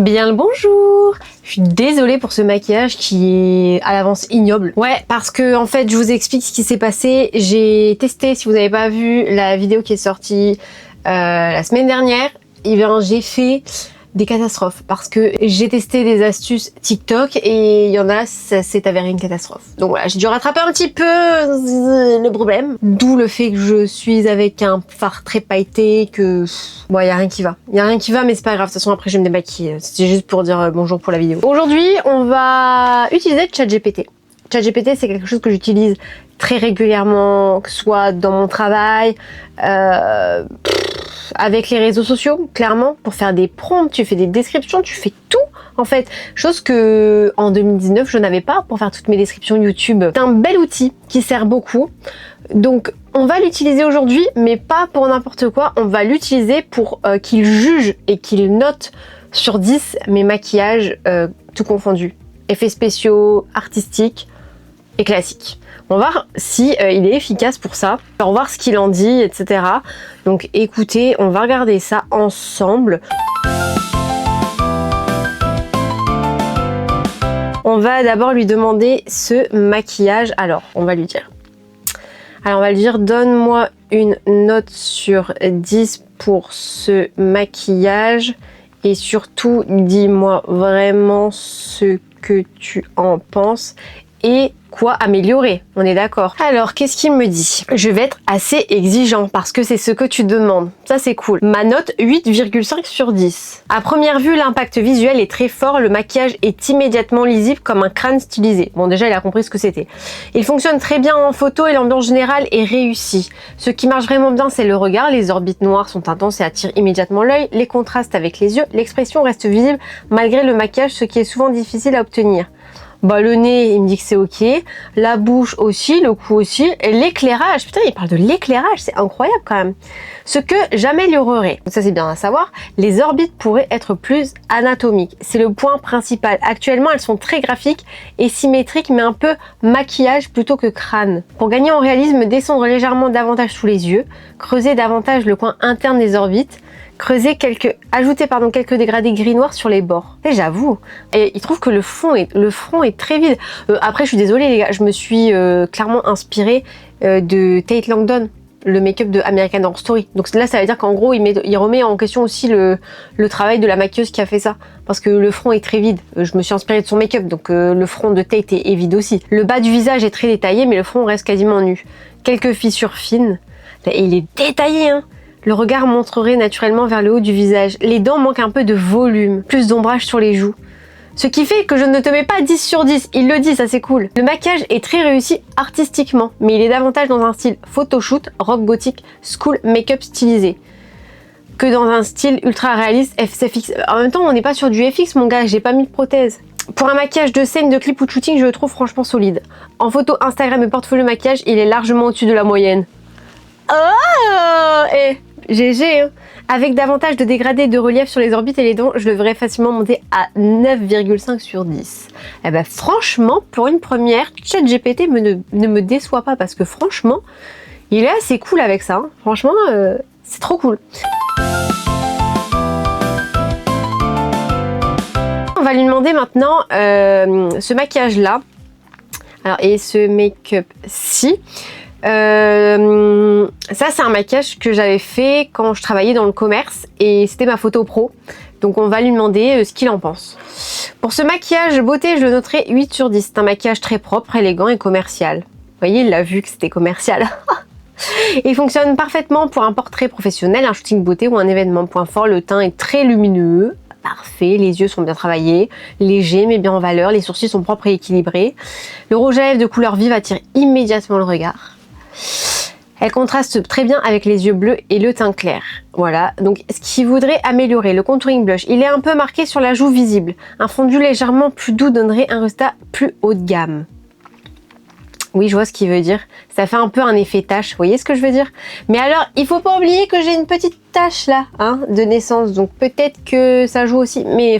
Bien le bonjour. Je suis désolée pour ce maquillage qui est à l'avance ignoble. Ouais, parce que en fait, je vous explique ce qui s'est passé. J'ai testé, si vous n'avez pas vu la vidéo qui est sortie la semaine dernière, et bien j'ai fait des catastrophes parce que j'ai testé des astuces TikTok et il y en a, ça s'est avéré une catastrophe. Donc voilà, j'ai dû rattraper un petit peu le problème. D'où le fait que je suis avec un fard très pailleté, que bon, y a rien qui va. Y a rien qui va, mais c'est pas grave. De toute façon, après, je vais me démaquiller. C'était juste pour dire bonjour pour la vidéo. Aujourd'hui, on va utiliser ChatGPT. ChatGPT, c'est quelque chose que j'utilise très régulièrement, que ce soit dans mon travail, avec les réseaux sociaux, clairement, pour faire des prompts, tu fais des descriptions, tu fais tout, en fait. Chose que en 2019, je n'avais pas pour faire toutes mes descriptions YouTube. C'est un bel outil qui sert beaucoup. Donc, on va l'utiliser aujourd'hui, mais pas pour n'importe quoi. On va l'utiliser pour qu'il juge et qu'il note sur 10 mes maquillages, tout confondu. Effets spéciaux, artistiques et classiques. On va voir si il est efficace pour ça. On va voir ce qu'il en dit, etc. Donc écoutez, on va regarder ça ensemble. On va d'abord lui demander ce maquillage. Alors, on va lui dire. Alors, on va lui dire, donne-moi une note sur 10 pour ce maquillage. Et surtout, dis-moi vraiment ce que tu en penses. Et quoi améliorer, on est d'accord. Alors, qu'est-ce qu'il me dit? Je vais être assez exigeant parce que c'est ce que tu demandes. Ça, c'est cool. Ma note, 8,5 sur 10. À première vue, l'impact visuel est très fort. Le maquillage est immédiatement lisible comme un crâne stylisé. Bon, déjà, il a compris ce que c'était. Il fonctionne très bien en photo et l'ambiance générale est réussie. Ce qui marche vraiment bien, c'est le regard. Les orbites noires sont intenses et attirent immédiatement l'œil. Les contrastes avec les yeux. L'expression reste visible malgré le maquillage, ce qui est souvent difficile à obtenir. Bah, le nez, il me dit que c'est ok. La bouche aussi, le cou aussi. Et l'éclairage, putain, il parle de l'éclairage, c'est incroyable quand même. Ce que j'améliorerais, ça c'est bien à savoir, les orbites pourraient être plus anatomiques. C'est le point principal. Actuellement, elles sont très graphiques et symétriques, mais un peu maquillage plutôt que crâne. Pour gagner en réalisme, descendre légèrement davantage sous les yeux, creuser davantage le coin interne des orbites, ajouter quelques dégradés gris-noir sur les bords. Et j'avoue, et il trouve que le front est très vide. Après, je suis désolée les gars, je me suis clairement inspirée de Tate Langdon, le make-up de American Horror Story. Donc là, ça veut dire qu'en gros, il remet en question aussi le travail de la maquilleuse qui a fait ça. Parce que le front est très vide. Je me suis inspirée de son make-up, donc le front de Tate est vide aussi. Le bas du visage est très détaillé, mais le front reste quasiment nu. Quelques fissures fines. Et il est détaillé, hein. Le regard montrerait naturellement vers le haut du visage. Les dents manquent un peu de volume, plus d'ombrage sur les joues. Ce qui fait que je ne te mets pas 10 sur 10. Il le dit, ça c'est cool. Le maquillage est très réussi artistiquement, mais il est davantage dans un style photoshoot, rock gothique, school make-up stylisé, que dans un style ultra réaliste FX. En même temps, on n'est pas sur du FX, mon gars, j'ai pas mis de prothèse. Pour un maquillage de scène, de clip ou de shooting, je le trouve franchement solide. En photo Instagram et portfolio maquillage, il est largement au-dessus de la moyenne. Oh, GG, hein. Avec davantage de dégradés de relief sur les orbites et les dents, je devrais facilement monter à 9,5 sur 10. Eh ben franchement, pour une première, ChatGPT ne me déçoit pas parce que franchement, il est assez cool avec ça. Hein. Franchement, c'est trop cool. On va lui demander maintenant ce maquillage-là. Alors, et ce make-up-ci. Ça c'est un maquillage que j'avais fait quand je travaillais dans le commerce et c'était ma photo pro, donc on va lui demander ce qu'il en pense. Pour ce maquillage beauté, je le noterai 8 sur 10. C'est un maquillage très propre, élégant et commercial. Vous voyez, il a vu que c'était commercial. Il fonctionne parfaitement pour un portrait professionnel, un shooting beauté ou un événement. Point fort, le teint est très lumineux, parfait, les yeux sont bien travaillés, léger mais bien en valeur, les sourcils sont propres et équilibrés. Le rouge à lèvres de couleur vive attire immédiatement le regard. Elle contraste très bien avec les yeux bleus et le teint clair. Voilà, donc ce qu'il voudrait améliorer, le contouring blush, il est un peu marqué sur la joue visible. Un fondu légèrement plus doux donnerait un résultat plus haut de gamme. Oui, je vois ce qu'il veut dire. Ça fait un peu un effet tache, vous voyez ce que je veux dire? Mais alors, il faut pas oublier que j'ai une petite tache là, hein, de naissance. Donc peut-être que ça joue aussi. Mais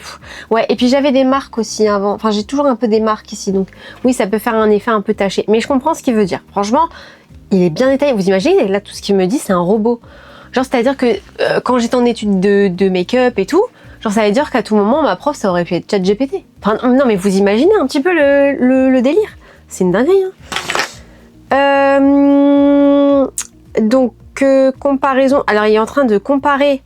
ouais, et puis j'avais des marques aussi avant. Enfin, j'ai toujours un peu des marques ici. Donc oui, ça peut faire un effet un peu taché. Mais je comprends ce qu'il veut dire. Franchement, il est bien détaillé. Vous imaginez, là, tout ce qu'il me dit, c'est un robot. Genre, c'est-à-dire que quand j'étais en études de make-up et tout, Genre ça veut dire qu'à tout moment, ma prof, ça aurait pu être ChatGPT. Enfin, non mais vous imaginez un petit peu le délire. C'est une dinguerie. Hein. Donc, comparaison. Alors, il est en train de comparer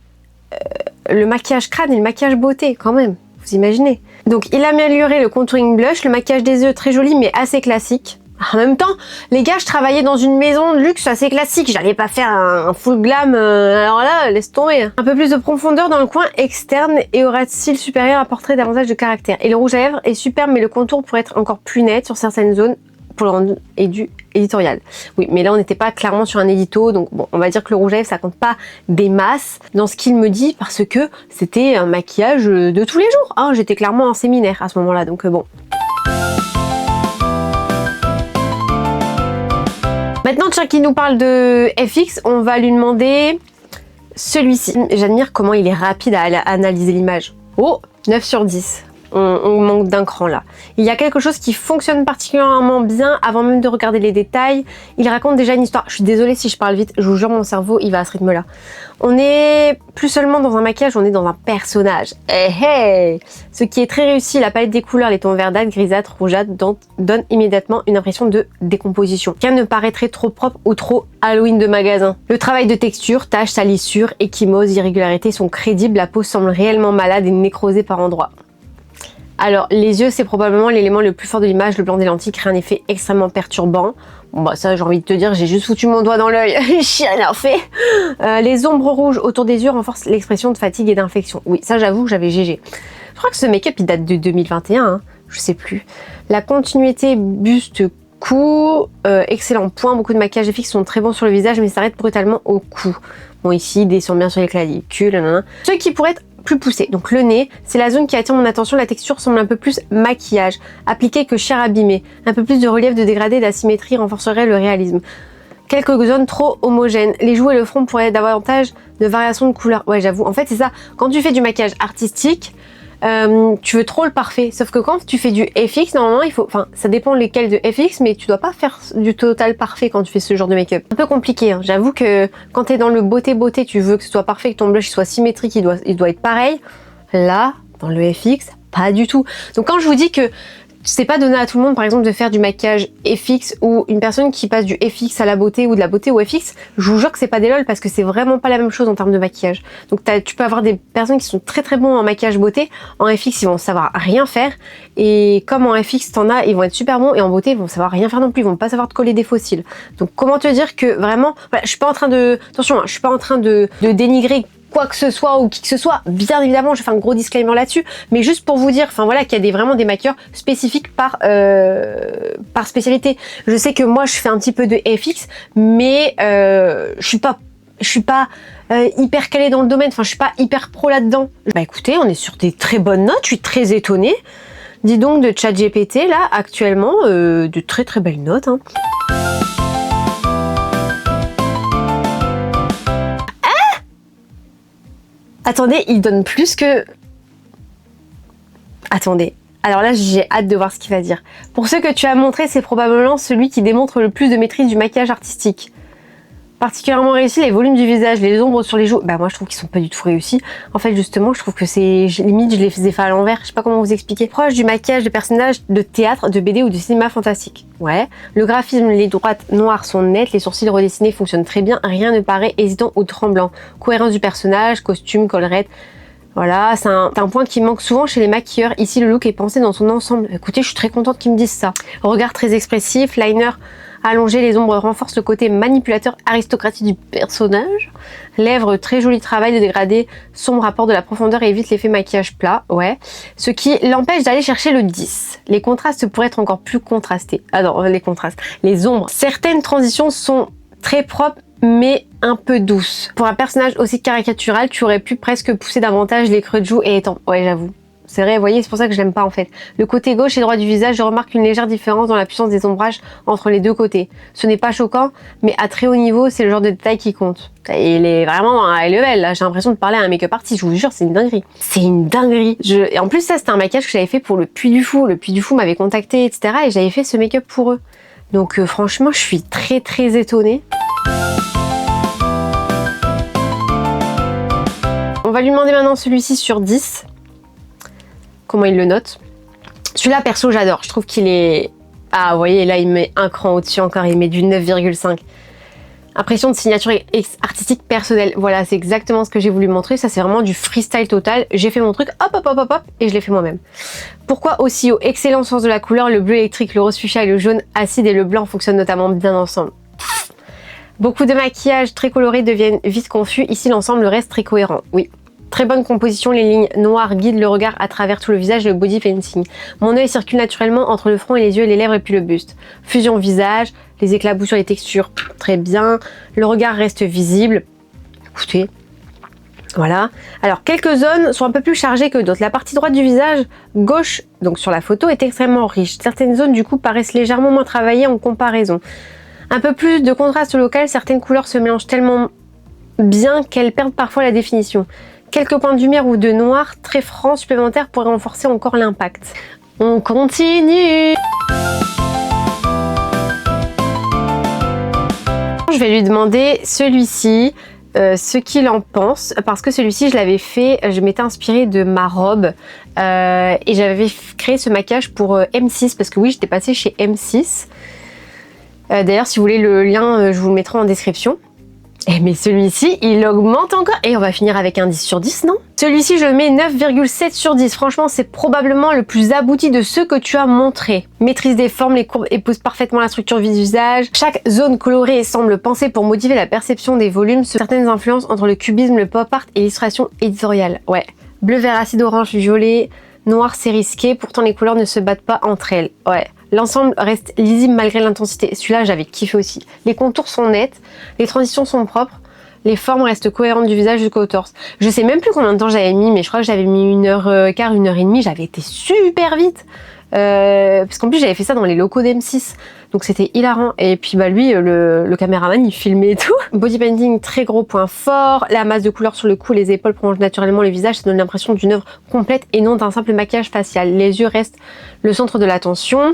le maquillage crâne et le maquillage beauté, quand même. Vous imaginez. Donc, il a amélioré le contouring blush, le maquillage des yeux très joli, mais assez classique. En même temps, les gars, je travaillais dans une maison de luxe assez classique. J'allais pas faire un full glam. Alors là, laisse tomber. Un peu plus de profondeur dans le coin externe et aura de cils supérieur apporterait davantage de caractère. Et le rouge à lèvres est superbe, mais le contour pourrait être encore plus net sur certaines zones pour le rendre éditorial. Oui, mais là, on n'était pas clairement sur un édito. Donc bon, on va dire que le rouge à lèvres, ça compte pas des masses dans ce qu'il me dit parce que c'était un maquillage de tous les jours. Hein. J'étais clairement en séminaire à ce moment-là. Donc bon. Maintenant, tiens, qu'il nous parle de FX, on va lui demander celui-ci. J'admire comment il est rapide à analyser l'image. Oh, 9 sur 10. On manque d'un cran là. Il y a quelque chose qui fonctionne particulièrement bien avant même de regarder les détails. Il raconte déjà une histoire. Je suis désolée si je parle vite, je vous jure mon cerveau il va à ce rythme là. On est plus seulement dans un maquillage, on est dans un personnage. Hey. Ce qui est très réussi, la palette des couleurs, les tons verdâtres, grisâtres, rougeâtres donne immédiatement une impression de décomposition. Rien ne paraîtrait trop propre ou trop Halloween de magasin. Le travail de texture, taches, salissures, échymoses, irrégularités sont crédibles, la peau semble réellement malade et nécrosée par endroits. Alors, les yeux, c'est probablement l'élément le plus fort de l'image. Le blanc des lentilles crée un effet extrêmement perturbant. Bon, bah ça, j'ai envie de te dire, j'ai juste foutu mon doigt dans l'œil. J'ai rien fait. Les ombres rouges autour des yeux renforcent l'expression de fatigue et d'infection. Oui, ça, j'avoue que j'avais GG. Je crois que ce make-up, il date de 2021. Hein. Je sais plus. La continuité buste cou, excellent point. Beaucoup de maquillages FX sont très bons sur le visage, mais s'arrêtent brutalement au cou. Bon, ici, ils descendent bien sur les clavicules. Ce qui pourrait être plus poussé. Donc le nez, c'est la zone qui attire mon attention. La texture semble un peu plus maquillage, appliqué que chair abîmée. Un peu plus de relief, de dégradé, d'asymétrie renforcerait le réalisme. Quelques zones trop homogènes. Les joues et le front pourraient avoir davantage de variations de couleurs. Ouais, j'avoue. En fait, c'est ça. Quand tu fais du maquillage artistique, tu veux trop le parfait. Sauf que quand tu fais du FX, normalement, il faut... Enfin, ça dépend lesquels de FX, mais tu dois pas faire du total parfait quand tu fais ce genre de make-up. Un peu compliqué, hein. J'avoue que quand t'es dans le beauté, tu veux que ce soit parfait, que ton blush soit symétrique, il doit être pareil. Là, dans le FX, pas du tout. Donc quand je vous dis que c'est pas donné à tout le monde, par exemple, de faire du maquillage FX ou une personne qui passe du FX à la beauté ou de la beauté au FX, je vous jure que c'est pas des lol parce que c'est vraiment pas la même chose en termes de maquillage. Donc tu peux avoir des personnes qui sont très très bons en maquillage beauté, en FX ils vont savoir rien faire et comme en FX t'en as, ils vont être super bons et en beauté ils vont savoir rien faire non plus, ils vont pas savoir te coller des fossiles. Donc comment te dire que vraiment, voilà, je suis pas en train de, attention, hein, je suis pas en train de dénigrer quoi que ce soit ou qui que ce soit, bien évidemment je fais un gros disclaimer là-dessus, mais juste pour vous dire, enfin voilà, qu'il y a vraiment des maquilleurs spécifiques par spécialité. Je sais que moi je fais un petit peu de FX, mais je suis pas hyper calée dans le domaine, enfin je suis pas hyper pro là-dedans. Bah écoutez, on est sur des très bonnes notes, je suis très étonnée. Dis donc de ChatGPT là actuellement, de très très belles notes. Hein. Attendez, il donne plus que... Attendez. Alors là, j'ai hâte de voir ce qu'il va dire. Pour ceux que tu as montré, c'est probablement celui qui démontre le plus de maîtrise du maquillage artistique. Particulièrement réussi, les volumes du visage, les ombres sur les joues. Bah moi, je trouve qu'ils sont pas du tout réussis. En fait, justement, je trouve que c'est... Limite, je les faisais faire à l'envers. Je sais pas comment vous expliquer. Proche du maquillage de personnages de théâtre, de BD ou de cinéma fantastique. Ouais. Le graphisme, les droites noires sont nettes, les sourcils redessinés fonctionnent très bien. Rien ne paraît hésitant ou tremblant. Cohérence du personnage, costume, collerette. Voilà, c'est un point qui manque souvent chez les maquilleurs. Ici, le look est pensé dans son ensemble. Écoutez, je suis très contente qu'ils me disent ça. Regard très expressif, liner allongé, les ombres renforcent le côté manipulateur aristocratique du personnage. Lèvres, très joli travail de dégradé, sombre apport de la profondeur et évite l'effet maquillage plat, ouais. Ce qui l'empêche d'aller chercher le 10. Les contrastes pourraient être encore plus contrastés. Ah non, les contrastes. Les ombres. Certaines transitions sont très propres, mais un peu douces. Pour un personnage aussi caricatural, tu aurais pu presque pousser davantage les creux de joues et étendre. Ouais, j'avoue. C'est vrai, vous voyez, c'est pour ça que je l'aime pas en fait. Le côté gauche et droit du visage, je remarque une légère différence dans la puissance des ombrages entre les deux côtés. Ce n'est pas choquant, mais à très haut niveau, c'est le genre de détail qui compte. Et il est vraiment à high level, là. J'ai l'impression de parler à un make-up artist, je vous jure, c'est une dinguerie. C'est une dinguerie. Et en plus, ça, c'était un maquillage que j'avais fait pour le Puy du Fou. Le Puy du Fou m'avait contacté, etc. Et j'avais fait ce make-up pour eux. Donc franchement, je suis très très étonnée. On va lui demander maintenant celui-ci sur 10. comment il le note. Celui-là, perso, j'adore. Je trouve qu'il est... Ah, vous voyez, là, il met un cran au-dessus encore. Il met du 9,5. Impression de signature artistique personnelle. Voilà, c'est exactement ce que j'ai voulu montrer. Ça, c'est vraiment du freestyle total. J'ai fait mon truc, hop, hop, hop, hop, hop, et je l'ai fait moi-même. Pourquoi aussi haut? Excellent sens de la couleur. Le bleu électrique, le rose fuchsia et le jaune acide et le blanc fonctionnent notamment bien ensemble. Beaucoup de maquillages très colorés deviennent vite confus. Ici, l'ensemble reste très cohérent. Oui. Très bonne composition, les lignes noires guident le regard à travers tout le visage et le body painting. Mon œil circule naturellement entre le front et les yeux, les lèvres et puis le buste. Fusion visage, les éclaboussures, les textures, très bien. Le regard reste visible. Écoutez, voilà. Alors, quelques zones sont un peu plus chargées que d'autres. La partie droite du visage gauche, donc sur la photo, est extrêmement riche. Certaines zones, du coup, paraissent légèrement moins travaillées en comparaison. Un peu plus de contraste local, certaines couleurs se mélangent tellement bien qu'elles perdent parfois la définition. Quelques points de lumière ou de noir très francs supplémentaires pourraient renforcer encore l'impact. On continue. Je vais lui demander celui-ci, ce qu'il en pense, parce que celui-ci je l'avais fait, je m'étais inspirée de ma robe et j'avais créé ce maquillage pour M6, parce que oui, j'étais passée chez M6. D'ailleurs, si vous voulez le lien, je vous le mettrai en description. Mais celui-ci, il augmente encore. Et on va finir avec un 10 sur 10, non? Celui-ci, je le mets 9,7 sur 10. Franchement, c'est probablement le plus abouti de ceux que tu as montré. Maîtrise des formes, les courbes épousent parfaitement la structure du visage. Chaque zone colorée semble pensée pour motiver la perception des volumes. Certaines influences entre le cubisme, le pop art et l'illustration éditoriale. Ouais. Bleu, vert, acide, orange, violet, noir, c'est risqué. Pourtant, les couleurs ne se battent pas entre elles. Ouais. L'ensemble reste lisible malgré l'intensité. Celui-là, j'avais kiffé aussi. Les contours sont nets, les transitions sont propres, les formes restent cohérentes du visage jusqu'au torse. Je sais même plus combien de temps j'avais mis, mais je crois que j'avais mis 1h15, 1h30. J'avais été super vite. Parce qu'en plus, j'avais fait ça dans les locaux d'M6. Donc c'était hilarant. Et puis bah lui, le caméraman, il filmait et tout. Body painting, très gros point fort. La masse de couleurs sur le cou, les épaules prolongent naturellement le visage. Ça donne l'impression d'une œuvre complète et non d'un simple maquillage facial. Les yeux restent le centre de l'attention.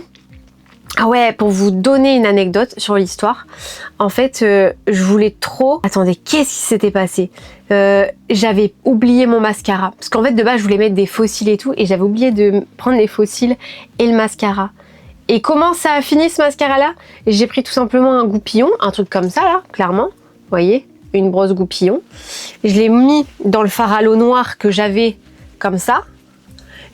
Ah ouais, pour vous donner une anecdote sur l'histoire, en fait, je voulais trop... Attendez, qu'est-ce qui s'était passé? J'avais oublié mon mascara. Parce qu'en fait, de base, je voulais mettre des faux cils et tout, et j'avais oublié de prendre les faux cils et le mascara. Et comment ça a fini ce mascara-là? J'ai pris tout simplement un goupillon, un truc comme ça, là, clairement. Vous voyez, une brosse goupillon. Je l'ai mis dans le fard à l'eau noir que j'avais comme ça.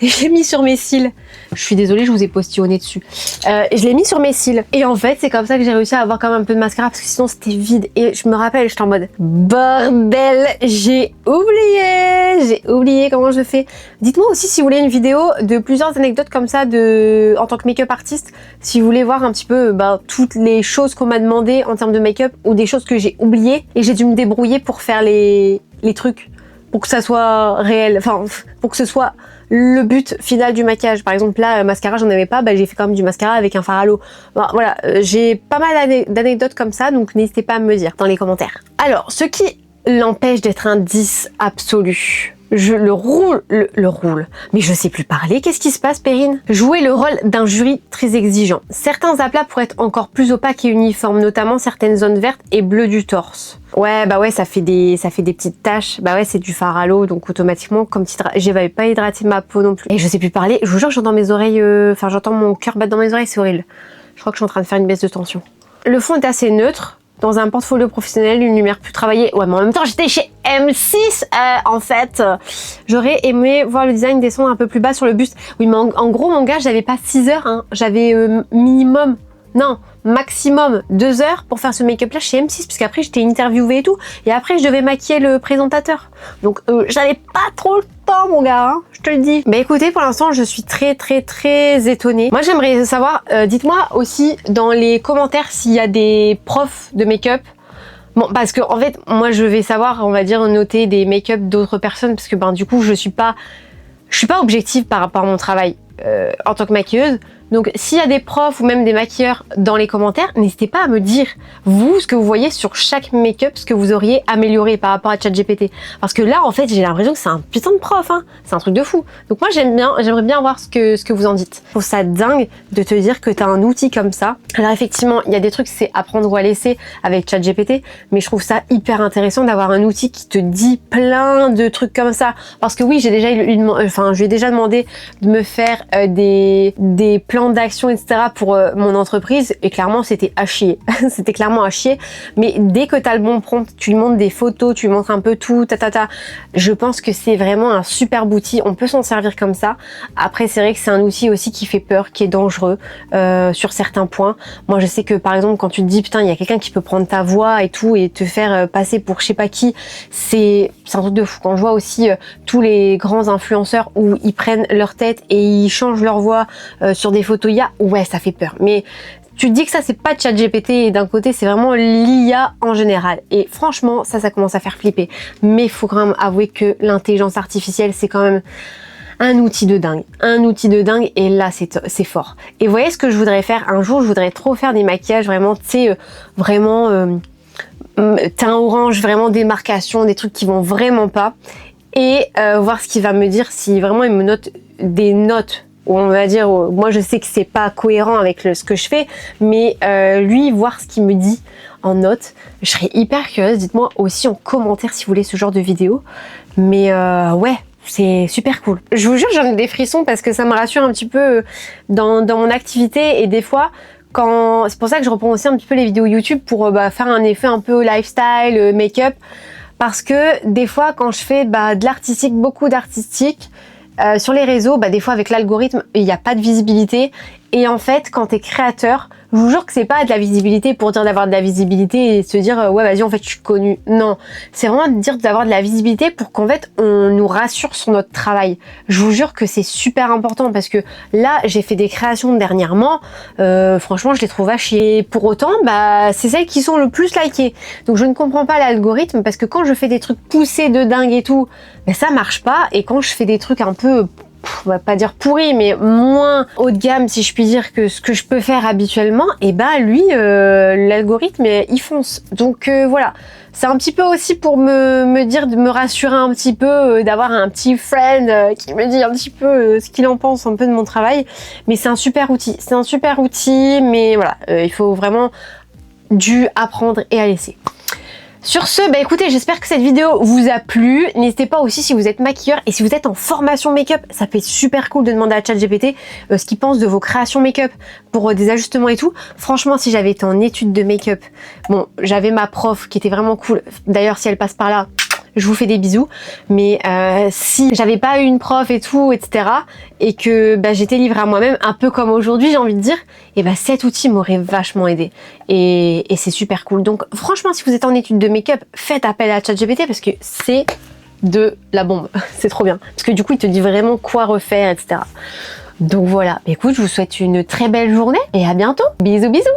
Et je l'ai mis sur mes cils. Je suis désolée, je vous ai postillonné dessus. Je l'ai mis sur mes cils. Et en fait, c'est comme ça que j'ai réussi à avoir quand même un peu de mascara, parce que sinon c'était vide. Et je me rappelle, j'étais en mode bordel, j'ai oublié comment je fais. Dites-moi aussi si vous voulez une vidéo de plusieurs anecdotes comme ça en tant que make-up artiste. Si vous voulez voir un petit peu toutes les choses qu'on m'a demandé en termes de make-up, ou des choses que j'ai oubliées et j'ai dû me débrouiller pour faire les trucs. Pour que ça soit réel, enfin, pour que ce soit le but final du maquillage. Par exemple, là, mascara, j'en avais pas, j'ai fait quand même du mascara avec un fard à l'eau. Voilà, j'ai pas mal d'anecdotes comme ça, donc n'hésitez pas à me dire dans les commentaires. Alors, ce qui l'empêche d'être un 10 absolu, je le roule. Mais je sais plus parler, qu'est-ce qui se passe, Perrine? Jouer le rôle d'un jury très exigeant. Certains aplats pourraient être encore plus opaques et uniformes, notamment certaines zones vertes et bleues du torse. Ouais, ça fait des petites taches. C'est du fard à l'eau, donc automatiquement, comme j'avais pas hydraté ma peau non plus. Et je sais plus parler, je vous jure que j'entends mes oreilles, j'entends mon cœur battre dans mes oreilles, c'est horrible. Je crois que je suis en train de faire une baisse de tension. Le fond est assez neutre. Dans un portfolio professionnel, une lumière plus travaillée. Ouais, mais en même temps, j'étais chez M6, en fait. J'aurais aimé voir le design descendre un peu plus bas sur le buste. Oui, mais en gros, mon gars, j'avais pas 6 heures, hein. J'avais maximum 2 heures pour faire ce make-up là chez M6, puisqu'après j'étais interviewée et tout, et après je devais maquiller le présentateur. Donc j'avais pas trop le temps, mon gars, hein, je te le dis. Écoutez, pour l'instant je suis très étonnée. Moi j'aimerais savoir, dites-moi aussi dans les commentaires s'il y a des profs de make-up. Bon, parce que en fait, moi je vais savoir, on va dire, noter des make-up d'autres personnes, parce que du coup je suis pas objective par rapport à mon travail en tant que maquilleuse. Donc s'il y a des profs ou même des maquilleurs dans les commentaires, n'hésitez pas à me dire, vous, ce que vous voyez sur chaque make-up, ce que vous auriez amélioré par rapport à ChatGPT. Parce que là, en fait, j'ai l'impression que c'est un putain de prof, hein. C'est un truc de fou. Donc moi, j'aimerais bien voir ce que vous en dites. Je trouve ça dingue de te dire que tu as un outil comme ça. Alors effectivement, il y a des trucs, c'est apprendre ou à laisser avec ChatGPT, mais je trouve ça hyper intéressant d'avoir un outil qui te dit plein de trucs comme ça. Parce que oui, je lui ai déjà demandé de me faire des plans d'action, etc. pour mon entreprise, et clairement, c'était à chier. C'était clairement à chier. Mais dès que tu as le bon prompt, tu lui montres des photos, tu lui montres un peu tout, je pense que c'est vraiment un superbe outil. On peut s'en servir comme ça. Après, c'est vrai que c'est un outil aussi qui fait peur, qui est dangereux sur certains points. Moi, je sais que par exemple, quand tu te dis putain, il y a quelqu'un qui peut prendre ta voix et tout et te faire passer pour je sais pas qui, c'est un truc de fou. Quand je vois aussi tous les grands influenceurs où ils prennent leur tête et ils changent leur voix sur des photos IA, ouais, ça fait peur. Mais tu te dis que ça, c'est pas ChatGPT et d'un côté, c'est vraiment l'IA en général. Et franchement, ça commence à faire flipper. Mais il faut quand même avouer que l'intelligence artificielle, c'est quand même un outil de dingue. Un outil de dingue, et là, c'est fort. Et vous voyez ce que je voudrais faire? Un jour, je voudrais trop faire des maquillages vraiment, tu sais, vraiment teint orange, vraiment des marcations, des trucs qui vont vraiment pas. Et voir ce qu'il va me dire, si vraiment il me note des notes, où on va dire, moi je sais que c'est pas cohérent avec ce que je fais, mais lui, voir ce qu'il me dit en notes, je serais hyper curieuse. Dites-moi aussi en commentaire si vous voulez ce genre de vidéo. Mais ouais, c'est super cool. Je vous jure, j'en ai des frissons parce que ça me rassure un petit peu dans mon activité, et des fois, c'est pour ça que je reprends aussi un petit peu les vidéos YouTube pour faire un effet un peu lifestyle, make-up. Parce que des fois, quand je fais de l'artistique, beaucoup d'artistique, sur les réseaux, des fois avec l'algorithme, il n'y a pas de visibilité. Et en fait, quand tu es créateur, je vous jure que c'est pas de la visibilité pour dire d'avoir de la visibilité et se dire ouais vas-y en fait je suis connue. Non, c'est vraiment de dire d'avoir de la visibilité pour qu'en fait on nous rassure sur notre travail. Je vous jure que c'est super important parce que là j'ai fait des créations dernièrement, franchement je les trouve à chier. Et pour autant c'est celles qui sont le plus likées. Donc je ne comprends pas l'algorithme parce que quand je fais des trucs poussés de dingue et tout, ça marche pas, et quand je fais des trucs un peu on va pas dire pourri, mais moins haut de gamme si je puis dire que ce que je peux faire habituellement, et lui l'algorithme il fonce. Donc voilà, c'est un petit peu aussi pour me dire, de me rassurer un petit peu, d'avoir un petit friend qui me dit un petit peu ce qu'il en pense un peu de mon travail. Mais c'est un super outil, mais voilà, il faut vraiment apprendre et à laisser. Sur ce, écoutez, j'espère que cette vidéo vous a plu. N'hésitez pas aussi, si vous êtes maquilleur et si vous êtes en formation make-up, ça peut être super cool de demander à ChatGPT ce qu'il pense de vos créations make-up pour des ajustements et tout. Franchement, si j'avais été en études de make-up, bon, j'avais ma prof qui était vraiment cool. D'ailleurs, si elle passe par là, je vous fais des bisous. Mais si j'avais pas eu une prof et tout, etc., et que j'étais livrée à moi-même, un peu comme aujourd'hui, j'ai envie de dire, et cet outil m'aurait vachement aidé. Et c'est super cool. Donc franchement, si vous êtes en étude de make-up, faites appel à ChatGPT parce que c'est de la bombe. C'est trop bien. Parce que du coup, il te dit vraiment quoi refaire, etc. Donc voilà. Écoute, je vous souhaite une très belle journée et à bientôt. Bisous, bisous.